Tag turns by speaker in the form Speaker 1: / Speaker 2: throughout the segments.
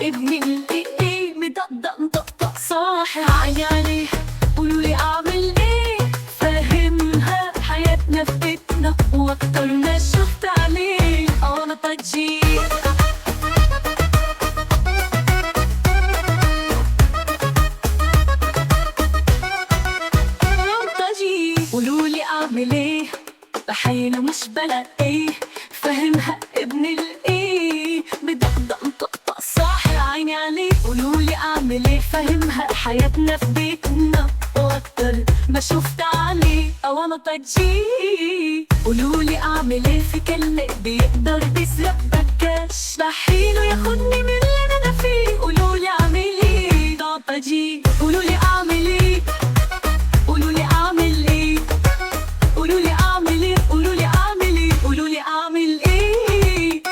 Speaker 1: ابني الايه مدقدق مطقطق صاحي عيني عليه. قولولي اعمل ايه فاهمها حياتنا في بيتنا واكتر ما شفت عليه. انا طجي قولولي اعمل ايه بحيله مش بلاقيه فاهمها ابن الايه مدقدق مطقطق صاحي عيني عليه. قولولي اعمل ايه فاهمها حياتنا في بيتنا واكتر ما شفت عليه. او انا طجي قولولي اعمل ايه في كلمة بيقدر بيسرق بكاش بحيله ياخدني من اللي انا فيه. قولولي اعمل ايه ده طجي. قولولي اعمل ايه قولولي اعمل ايه قولولي اعمل ايه قولولي اعمل ايه قولولي اعمل ايه.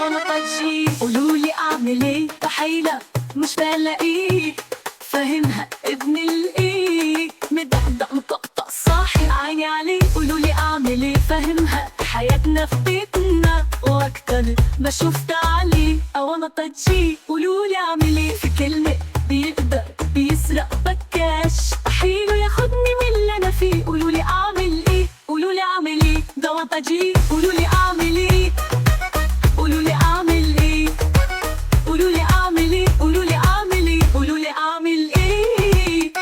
Speaker 1: انا طجي قولولي اعمل ايه بحيلة مش بلاقيه فاهمها ابن الايه مدقدق مطقطق صاحي عيني عليه. قولولي اعمل ايه فاهمها حياتنا في بيتنا واكتر ما شفت عليه. او انا طجي قولولي اعمل ايه في كلمة بيقدر بيسرق بكاش بحيله ياخدني من اللي انا فيه. قولولي اعمل ايه قولولي اعمل ايه ده طجي. قولولي اعمل ايه قولولي اعمل ايه قولولي اعمل ايه قولولي اعمل ايه قولولي اعمل ايه.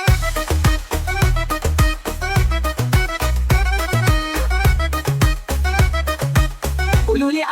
Speaker 1: قولولي